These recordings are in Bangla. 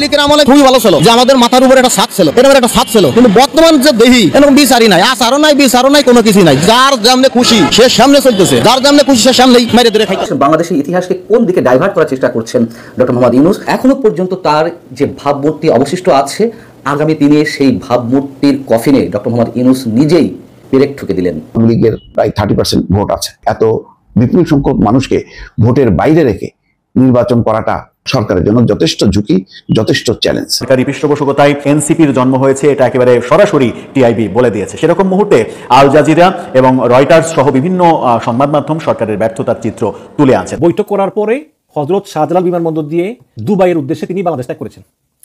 লীগের আমলে খুবই ভালো ছিল যে আমাদের মাথার উপরে একটা ছাদ ছিল, এরকম একটা ছাদ ছিল, কিন্তু বর্তমান যে দেখি এরকম বিচারই নাই, আচারও নাই, বিচারও নাই, কোনো কিছু নাই। যার যেমনে খুশি সে সামনে চলতেছে, যার যেমনে খুশি সে সামনেই মেরে ধরে খাইতেছে। বাংলাদেশের ইতিহাসকে কোন দিকে ডাইভার্ট করার চেষ্টা করছেন ডক্টর মোহাম্মদ ইউনূস। এখনো পর্যন্ত তার যে ভাবমূর্তি অবশিষ্ট আছে, আগামী দিনে সেই ভাবমূর্তির কফিনে ডক্টর মোহাম্মদ ইউনূস নিজেই পেরেক ঠুকে দিলেন। আওয়ামী লীগের প্রায় 30% ভোট আছে। এত বিপুল সংখ্যক মানুষকে ভোটের বাইরে রেখে নির্বাচন করাটা সরকারের জন্য যথেষ্ট ঝুঁকি, যথেষ্ট চ্যালেঞ্জ। সরকারি পৃষ্ঠপোষকতায় এনসিপির জন্ম হয়েছে, এটা একেবারে সরাসরি টিআইবি বলে দিয়েছে। সেরকম মুহূর্তে আল জাজিরা এবং রয়টার্স সহ বিভিন্ন সংবাদ মাধ্যম সরকারের ব্যর্থতার চিত্র তুলে আনছে। বৈঠক করার পরে হযরত শাহজালাল বিমানবন্দর দিয়ে দুবাইয়ের উদ্দেশ্যে তিনি বাংলাদেশ ত্যাগ করেছেন।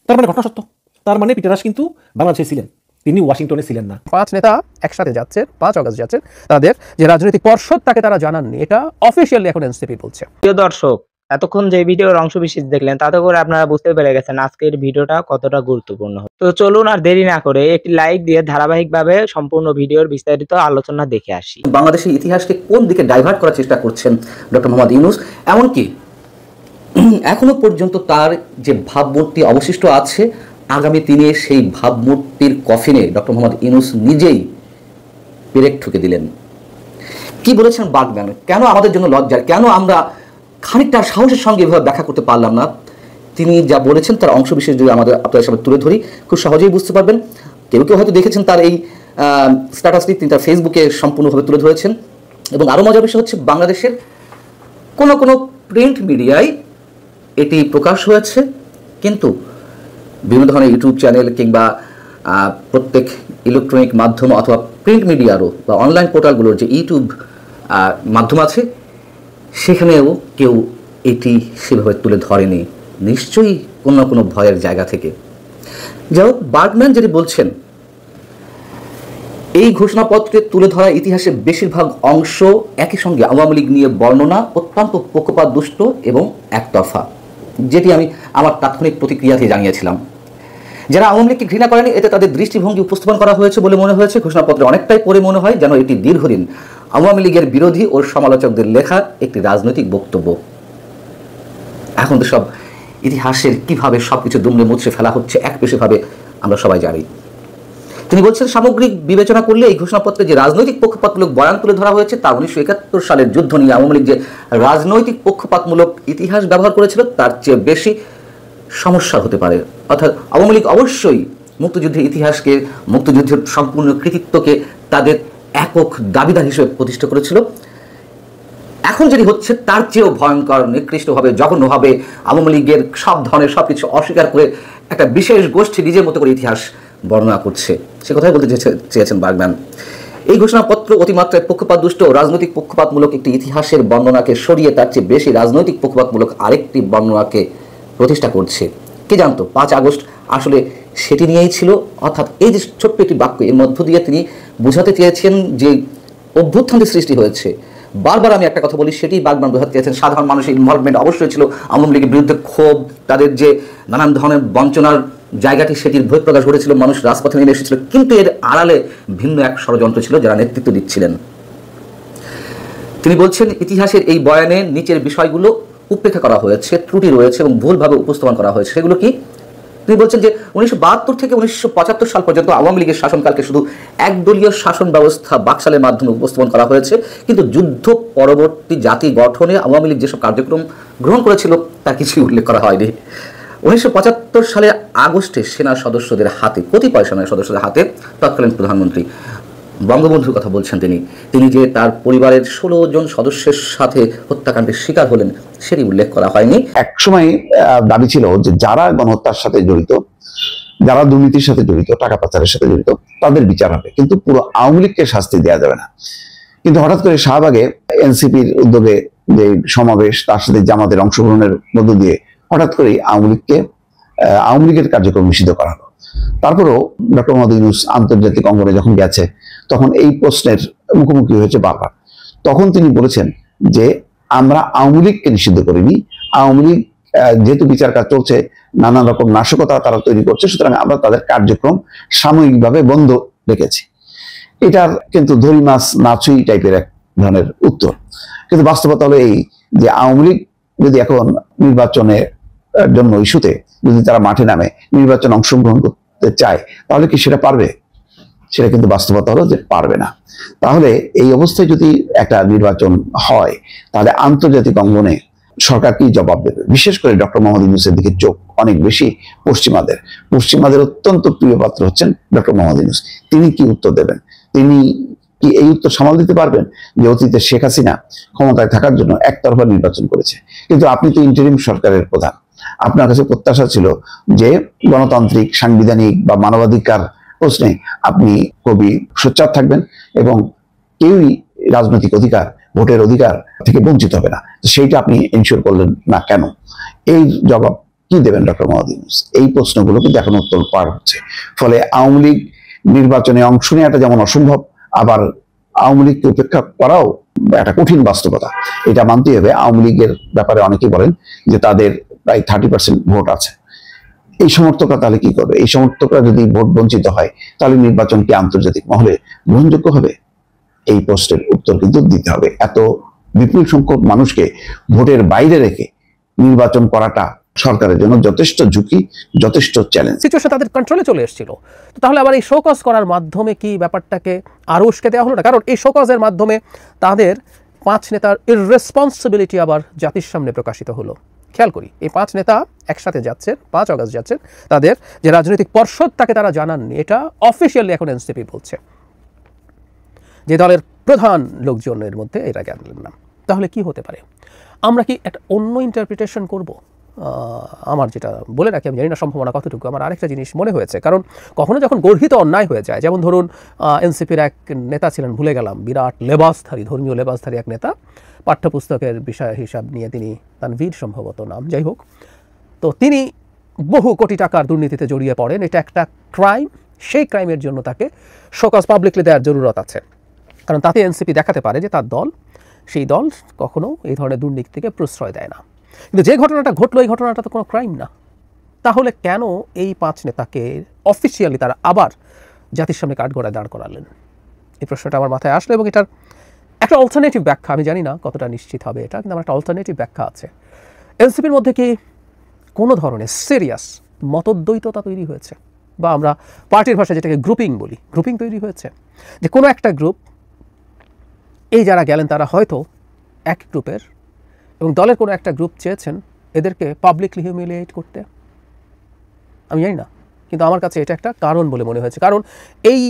তার মানে ঘটনা সত্য। তার মানে পিটার হাস কিন্তু বাংলাদেশে ছিলেন, তিনি ওয়াশিংটনে ছিলেন না। 5 নেতা একসাথে যাচ্ছেন, 5 আগস্ট যাচ্ছেন। তাদের যে রাজনৈতিক পর্ষদ তাকে তারা জানাননি, এটা অফিসিয়ালি এখন এনসিপি বলছে। প্রিয় দর্শক, এতক্ষণ যে ভিডিওর অংশ বিশেষ দেখলেন তাতে করে আপনারা বুঝতে পেরে গেছেন আজকের ভিডিওটা কতটা গুরুত্বপূর্ণ। তো চলুন আর দেরি না করে একটি লাইক দিয়ে ধারাবাহিকভাবে সম্পূর্ণ ভিডিওর বিস্তারিত আলোচনা দেখে আসি। বাংলাদেশের ইতিহাসকে কোন দিকে ডাইভার্ট করার চেষ্টা করছেন ডক্টর মোহাম্মদ ইউনূস, এমনকি এখনো পর্যন্ত তার যে ভাবমূর্তি অবশিষ্ট আছে, আগামী দিনে সেই ভাবমূর্তির কফিনে ডক্টর মোহাম্মদ ইউনূস নিজেই পেরেক ঠুকে দিলেন। কি বলেছেন বাগম্যান, কেন আমাদের জন্য লজ্জার, কেন আমরা খানিকটা সাহসের সঙ্গে এভাবে ব্যাখ্যা করতে পারলাম না। তিনি যা বলেছেন তার অংশ বিশেষ যদি আপনাদের সামনে তুলে ধরি, খুব সহজেই বুঝতে পারবেন। কেউ কেউ হয়তো দেখেছেন তার এই স্ট্যাটাসটি তিনি তার ফেসবুকে সম্পূর্ণভাবে তুলে ধরেছেন। এবং আরও মজার বিষয় হচ্ছে, বাংলাদেশের কোনো প্রিন্ট মিডিয়ায় এটি প্রকাশ হয়েছে, কিন্তু বিভিন্ন ধরনের ইউটিউব চ্যানেল কিংবা প্রত্যেক ইলেকট্রনিক মাধ্যম অথবা প্রিন্ট মিডিয়ারও বা অনলাইন পোর্টালগুলোর যে ইউটিউব মাধ্যম আছে, সেখানেও কেউ এটি সেভাবে তুলে ধরেনি, নিশ্চয়ই কোনো ভয়ের জায়গা থেকে। যাই হোক, বার্গম্যান যেটি বলছেন, এই ঘোষণাপত্রে তুলে ধরা ইতিহাসের বেশিরভাগ অংশ একই সঙ্গে আওয়ামী লীগ নিয়ে বর্ণনা, অত্যন্ত পক্ষপাত দুষ্ট এবং একতরফা, যেটি আমি আমার তাৎক্ষণিক প্রতিক্রিয়াতে জানিয়েছিলাম। যারা আওয়ামী লীগকে ঘৃণা করেনি, এতে তাদের দৃষ্টিভঙ্গি উপস্থাপন করা হয়েছে বলে মনে হয়েছে। ঘোষণাপত্রে অনেকটাই পরে মনে হয় যেন এটি দীর্ঘদিন আওয়ামী লীগের বিরোধী ও সমালোচকদের লেখা একটি রাজনৈতিক বক্তব্য। এখন তো সব ইতিহাসের কিভাবে সবকিছু দুমড়ে মুচড়ে ফেলা হচ্ছে একপেশেভাবে আমরা সবাই জানি। তিনি বলছেন, সামগ্রিক বিবেচনা করলে এই ঘোষণাপত্রে যে রাজনৈতিক পক্ষপাতমূলক বয়ান তুলে ধরা হয়েছে, তা 1971 সালের যুদ্ধ নিয়ে আওয়ামী লীগ যে রাজনৈতিক পক্ষপাতমূলক ইতিহাস ব্যবহার করেছিল, তার চেয়ে বেশি সমস্যা হতে পারে। অর্থাৎ আওয়ামী লীগ অবশ্যই মুক্তিযুদ্ধের ইতিহাসকে, মুক্তিযুদ্ধের সম্পূর্ণ কৃতিত্বকে তাদের একক দাবিদার হিসেবে প্রতিষ্ঠা করেছিল। এখন যেটি হচ্ছে তার চেয়েও ভয়ঙ্কর, নিকৃষ্টভাবে, জঘন্যভাবে আওয়ামী লীগের সব ধরনের সবকিছু অস্বীকার করে একটা বিশেষ গোষ্ঠী নিজের মতো করে ইতিহাস বর্ণনা করছে, সে কথাই বলতে চেয়েছেন বার্গম্যান। এই ঘোষণাপত্র অতিমাত্রায় পক্ষপাত দুষ্ট ও রাজনৈতিক পক্ষপাতমূলক একটি ইতিহাসের বর্ণনাকে সরিয়ে তার চেয়ে বেশি রাজনৈতিক পক্ষপাতমূলক আরেকটি বর্ণনাকে প্রতিষ্ঠা করছে। কে জানতো 5 আগস্ট আসলে সেটি নিয়েই ছিল। অর্থাৎ এই যে ছোট্ট একটি বাক্য, এর মধ্য দিয়ে তিনি বোঝাতে চেয়েছেন যে অভ্যুত্থানের সৃষ্টি হয়েছে। বারবার আমি একটা কথা বলি, সেটি বাগম্যান বোঝাতে চেয়েছেন সাধারণ মানুষের ইনভলভমেন্ট অবশ্যই ছিল, আওয়ামী লীগের বিরুদ্ধে ক্ষোভ, তাদের যে নানান ধরনের বঞ্চনার জায়গাটি, সেটির বহিঃপ্রকাশ ঘটেছিল, মানুষ রাজপথে নেমে এসেছিল, কিন্তু এর আড়ালে ভিন্ন এক ষড়যন্ত্র ছিল যারা নেতৃত্ব দিচ্ছিলেন। তিনি বলছেন, ইতিহাসের এই বয়ানে নিচের বিষয়গুলো উপেক্ষা করা হয়েছে, ত্রুটি রয়েছে এবং ভুলভাবে উপস্থাপন করা হয়েছে। সেগুলো কি? তিনি বলছেন যে 1972 থেকে 1975 সাল পর্যন্ত আওয়ামী লীগের শাসনকালকে শুধু একদলীয় শাসন ব্যবস্থা বাকশালের মাধ্যমে উপস্থাপন করা হয়েছে, কিন্তু যুদ্ধ পরবর্তী জাতি গঠনে আওয়ামী লীগ যেসব কার্যক্রম গ্রহণ করেছিল তা কিছুই উল্লেখ করা হয়নি। 1975 সালের আগস্টে সেনা সদস্যদের হাতে, কতিপয় সেনা সদস্যদের হাতে তৎকালীন প্রধানমন্ত্রী বঙ্গবন্ধুর কথা বলছেন তিনি যে তার পরিবারের 16 জন সদস্যের সাথে হত্যাকাণ্ডের শিকার হলেন, সেটি উল্লেখ করা হয়নি। একসময় দাবি ছিল যে যারা গণহত্যার সাথে জড়িত, যারা দুর্নীতির সাথে জড়িত, টাকা পাচারের সাথে জড়িত, তাদের বিচার হবে, কিন্তু পুরো আওয়ামী লীগকে শাস্তি দেওয়া যাবে না। কিন্তু হঠাৎ করে শাহবাগে এনসিপির উদ্যোগে যে সমাবেশ, তার সাথে জামাতের অংশগ্রহণের মধ্য দিয়ে হঠাৎ করেই আওয়ামী লীগের কার্যক্রম নিষিদ্ধ করা হলো। তারপরেও ডক্টর মোহাম্মদ ইউনূস আন্তর্জাতিক অঙ্গনে যখন গেছে, তখন এই প্রশ্নের মুখোমুখি হয়েছে বারবার। তখন তিনি বলেছেন যে আমরা আওয়ামী লীগকে নিষিদ্ধ করিনি, আওয়ামী লীগ যেহেতু বিচার কাজ চলছে, নানান রকম নাশকতা তারা তৈরি করছে, সুতরাং আমরা তাদের কার্যক্রম সাময়িকভাবে বন্ধ রেখেছি। এটার কিন্তু ধরি মাছ নাচুই টাইপের এক ধরনের উত্তর। কিন্তু বাস্তবতা হলো এই যে আওয়ামী লীগ যদি এখন নির্বাচনে জন্য ইস্যুতে যদি তারা মাঠে নামে নির্বাচনে অংশগ্রহণ করতে চায়, তাহলে কি সেটা পারবে? সেটা কিন্তু বাস্তবতা হলো যে পারবে না। তাহলে এই অবস্থায় যদি একটা নির্বাচন হয়, তাহলে আন্তর্জাতিক অঙ্গনে সরকার কি জবাব দেবে? বিশেষ করে ডক্টর মোহাম্মদ ইউনূসের দিকে চোখ অনেক বেশি পশ্চিমাদের অত্যন্ত প্রিয় পাত্র হচ্ছেন ডক্টর মোহাম্মদ ইউনূস। তিনি কি উত্তর দেবেন? তিনি কি এই উত্তর সামাল দিতে পারবেন যে অতীতে শেখ হাসিনা ক্ষমতায় থাকার জন্য একতরফা নির্বাচন করেছে? কিন্তু আপনি তো ইন্টারিম সরকারের প্রধান, আপনার কাছে প্রত্যাশা ছিল যে গণতান্ত্রিক, সাংবিধানিক বা মানবাধিকার প্রশ্নে আপনি খুবই সোচ্চার থাকবেন এবং কেউই রাজনৈতিক অধিকার, ভোটের অধিকার থেকে বঞ্চিত হবে না। সেইটা আপনি এনশিওর করলেন না কেন? এই জবাব কি দেবেন ডক্টর মোহাম্মদ ইউনূস? এই প্রশ্নগুলো কিন্তু এখন উত্তর পার হচ্ছে। ফলে আওয়ামী লীগ নির্বাচনে অংশ নেওয়াটা যেমন অসম্ভব, আবার আওয়ামী লীগকে উপেক্ষা করাও একটা কঠিন বাস্তবতা। এটা মানতেই হবে। আওয়ামী লীগের ব্যাপারে অনেকেই বলেন যে তাদের প্রায় 30% ভোট আছে। এই সমর্থকরা তাহলে কি করবে? এই সমর্থকরা যদি ভোট বঞ্চিত হয়, তাহলে নির্বাচন কি আন্তর্জাতিক মহলে গ্রহণযোগ্য হবে? এই প্রশ্নের উত্তর কিন্তু দিতে হবে। এত বিপুল সংখ্যক মানুষকে ভোটের বাইরে রেখে নির্বাচন করাটা সরকারের জন্য যথেষ্ট ঝুঁকি, যথেষ্ট চ্যালেঞ্জ। সিচুয়েশন তাদের কন্ট্রোলে চলে এসেছিল। তো তাহলে আবার এই শোকজ করার মাধ্যমে কি ব্যাপারটাকে আরো উস্কে দেওয়া হলো না? কারণ এই শোকজের মাধ্যমে তাদের 5 নেতার ইররেসপন্সিবিলিটি আবার জাতির সামনে প্রকাশিত হলো। খেয়াল করি, এই 5 নেতা একসাথে যাচ্ছেন, 5 অগাস্ট যাচ্ছেন। তাদের যে রাজনৈতিক পর্ষদ তাকে তারা জানাননি, এটা অফিসিয়ালি এখন এনসিপি বলছে যে দলের প্রধান লোকজনের মধ্যে এরা গেলেন না। তাহলে কি হতে পারে? আমরা কি একটা অন্য ইন্টারপ্রিটেশন করব? আমার যেটা বলে রাখি, আমি জানি না সম্ভাবনা কতটুকু, আমার আরেকটা জিনিস মনে হয়েছে। কারণ কখনো যখন গর্হিত অন্যায় হয়ে যায়, যেমন ধরুন এনসিপির এক নেতা ছিলেন, ভুলে গেলাম, বিরাট লেবাসধারী, ধর্মীয় লেবাসধারী এক নেতা, পাঠ্যপুস্তকের বিষয় হিসাব নিয়ে তিনি, তানভীর সম্ভবত নাম, যাই হোক, তো তিনি বহু কোটি টাকার দুর্নীতিতে জড়িয়ে পড়েন। এটা একটা ক্রাইম। সেই ক্রাইমের জন্য তাকে শোকজ পাবলিকলি দেওয়ার জরুরত আছে। কারণ তাতে এনসিপি দেখাতে পারে যে তার দল, সেই দল কখনো এই ধরনের দুর্নীতি থেকে প্রশ্রয় দেয় না। কিন্তু যে ঘটনাটা ঘটলো, এই ঘটনাটা তো কোনো ক্রাইম না। তাহলে কেন এই 5 নেতাকে অফিসিয়ালি তারা আবার জাতির সামনে কাঠগড়ায় দাঁড় করালেন? এই প্রশ্নটা আমার মাথায় আসলো এবং এটার একটা অল্টারনেটিভ ব্যাখ্যা, আমি জানি না কতটা নিশ্চিত হবে এটা, কিন্তু আমার একটা অল্টারনেটিভ ব্যাখ্যা আছে। এনসিপির মধ্যে কি কোনো ধরনের সিরিয়াস মতদ্বৈততা তৈরি হয়েছে? বা আমরা পার্টির ভাষায় যেটাকে গ্রুপিং বলি, গ্রুপিং তৈরি হয়েছে, যে কোনো একটা গ্রুপ, এই যারা গেলেন তারা হয়তো এক গ্রুপের, এবং দলের কোনো একটা গ্রুপ চেয়েছেন এদেরকে পাবলিকলি হিউমিলিয়েট করতে। আমি জানি না, কিন্তু আমার কাছে এটা একটা কারণ বলে মনে হয়েছে। কারণ এই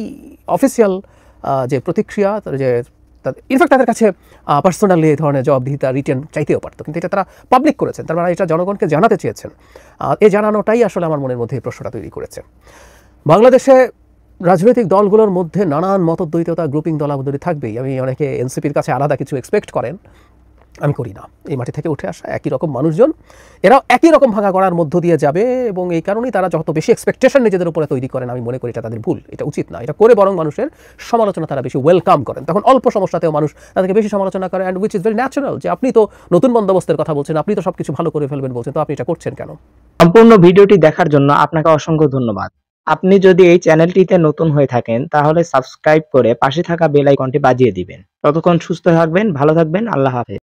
অফিসিয়াল যে প্রতিক্রিয়া, যে ইনফ্যাক্ট তাদের কাছে পার্সোনালি এই ধরনের জবাবদিহিতা রিটেন চাইতেও পারতো, কিন্তু এটা তারা পাবলিক করেছেন। তার মানে এটা জনগণকে জানাতে চেয়েছেন। এই জানানোটাই আসলে আমার মনের মধ্যে এই প্রশ্নটা তৈরি করেছে। বাংলাদেশে রাজনৈতিক দলগুলোর মধ্যে নানান মতদ্বৈততা, গ্রুপিং দলাবদলি থাকবেই। আমি অনেকে এনসিপির কাছে আলাদা কিছু এক্সপেক্ট করেন, আমি করি না। এই মাটি থেকে উঠে আসা একই রকম মানুষজন, এরাও একই রকম ভাঙা গড়ার মধ্য দিয়ে যাবে, এবং এই কারণেই তারা যত বেশি এক্সপেকটেশন নিজেদের উপরে তৈরি করেন, আমি মনে করি এটা তাদের ভুল, এটা উচিত না। এটা করে বরং মানুষের সমালোচনা তারা বেশি ওয়েলকাম করেন। তখন অল্প সমস্যাতেও মানুষ তাদেরকে বেশি সমালোচনা করে, and which is very natural. যে আপনি তো নতুন বন্দোবস্তের কথা বলছেন, আপনি তো সবকিছু ভালো করে ফেলবেন বলছেন, তো আপনি এটা করছেন কেন? সম্পূর্ণ ভিডিওটি দেখার জন্য আপনাকে অসংখ্য ধন্যবাদ। আপনি যদি এই চ্যানেলটিতে নতুন হয়ে থাকেন তাহলে সাবস্ক্রাইব করে পাশে থাকা বেল আইকনটি বাজিয়ে দিবেন। ততক্ষণ সুস্থ থাকবেন, ভালো থাকবেন, আল্লাহ হাফেজ।